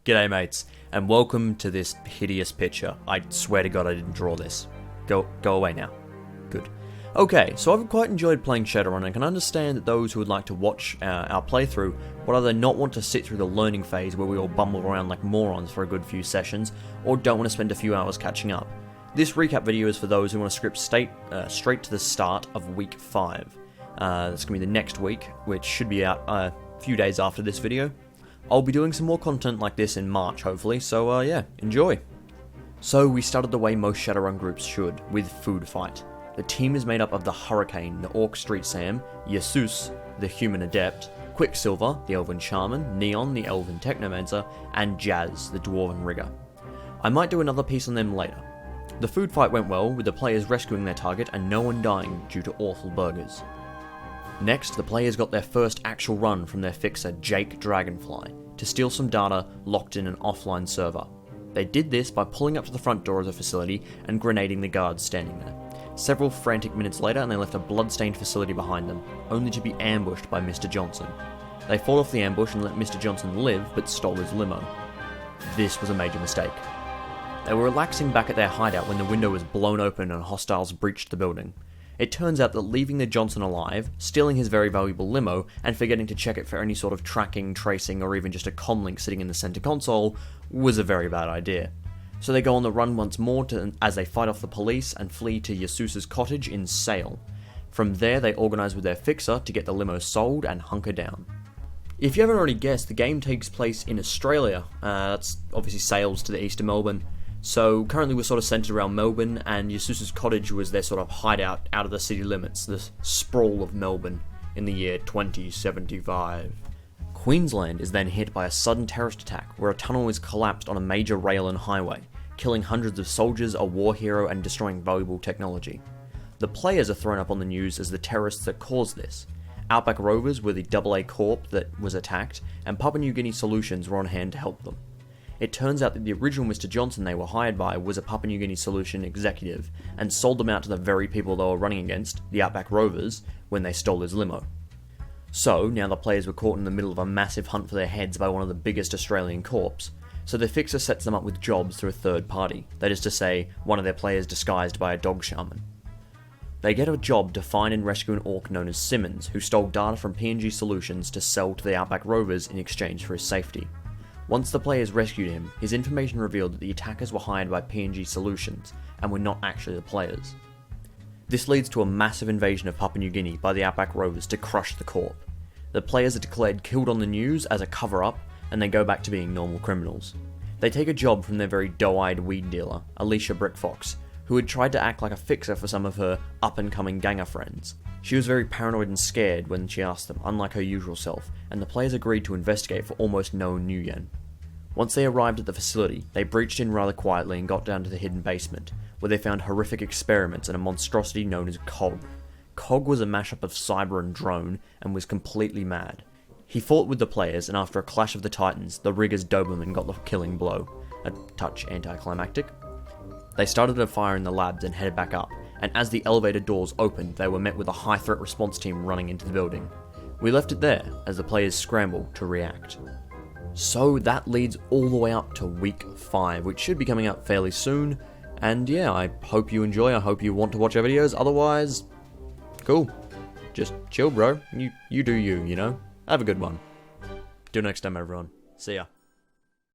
G'day mates, and welcome to this hideous picture. I swear to God I didn't draw this. Go away now. Good. Okay, so I've quite enjoyed playing Shadowrun and can understand that those who would like to watch our playthrough would either not want to sit through the learning phase where we all bumble around like morons for a good few sessions, or don't want to spend a few hours catching up. This recap video is for those who want to skip straight to the start of week 5. That's going to be the next week, which should be out a few days after this video. I'll be doing some more content like this in March, hopefully, so yeah, enjoy. So we started the way most Shadowrun groups should, with Food Fight. The team is made up of the Hurricane, the Orc Street Sam, Jesus, the Human Adept, Quicksilver, the Elven Shaman, Neon, the Elven Technomancer, and Jazz, the Dwarven Rigger. I might do another piece on them later. The food fight went well, with the players rescuing their target and no one dying due to awful burgers. Next, the players got their first actual run from their fixer, Jake Dragonfly, to steal some data locked in an offline server. They did this by pulling up to the front door of the facility and grenading the guards standing there. Several frantic minutes later, and they left a blood-stained facility behind them, only to be ambushed by Mr. Johnson. They fought off the ambush and let Mr. Johnson live, but stole his limo. This was a major mistake. They were relaxing back at their hideout when the window was blown open and hostiles breached the building. It turns out that leaving the Johnson alive, stealing his very valuable limo, and forgetting to check it for any sort of tracking, tracing, or even just a comlink sitting in the center console was a very bad idea. So they go on the run once more as they fight off the police and flee to Jesus's cottage in Sale. From there, they organize with their fixer to get the limo sold and hunker down. If you haven't already guessed, the game takes place in Australia. That's obviously Sale's to the east of Melbourne. So currently we're sort of centered around Melbourne, and Jesus's cottage was their sort of hideout out of the city limits, the sprawl of Melbourne, in the year 2075. Queensland is then hit by a sudden terrorist attack where a tunnel is collapsed on a major rail and highway, killing hundreds of soldiers, a war hero, and destroying valuable technology. The players are thrown up on the news as the terrorists that caused this. Outback Rovers were the AA Corp that was attacked, and Papua New Guinea Solutions were on hand to help them. It turns out that the original Mr. Johnson they were hired by was a Papua New Guinea Solution executive, and sold them out to the very people they were running against, the Outback Rovers, when they stole his limo. So, now the players were caught in the middle of a massive hunt for their heads by one of the biggest Australian corps, so the fixer sets them up with jobs through a third party, that is to say, one of their players disguised by a dog shaman. They get a job to find and rescue an orc known as Simmons, who stole data from PNG Solutions to sell to the Outback Rovers in exchange for his safety. Once the players rescued him, his information revealed that the attackers were hired by PNG Solutions, and were not actually the players. This leads to a massive invasion of Papua New Guinea by the Outback Rovers to crush the Corp. The players are declared killed on the news as a cover-up, and they go back to being normal criminals. They take a job from their very doe-eyed weed dealer, Alicia Brickfox, who had tried to act like a fixer for some of her up-and-coming ganger friends. She was very paranoid and scared when she asked them, unlike her usual self, and the players agreed to investigate for almost no new yen. Once they arrived at the facility, they breached in rather quietly and got down to the hidden basement, where they found horrific experiments and a monstrosity known as Cog. Cog was a mashup of cyber and drone, and was completely mad. He fought with the players, and after a clash of the titans, the Rigger's Doberman got the killing blow, a touch anticlimactic. They started a fire in the labs and headed back up, and as the elevator doors opened, they were met with a high-threat response team running into the building. We left it there, as the players scrambled to react. So that leads all the way up to week 5, which should be coming out fairly soon, and yeah, I hope you enjoy, I hope you want to watch our videos, otherwise, cool. Just chill bro, you do you, you know? Have a good one. Till next time everyone, see ya.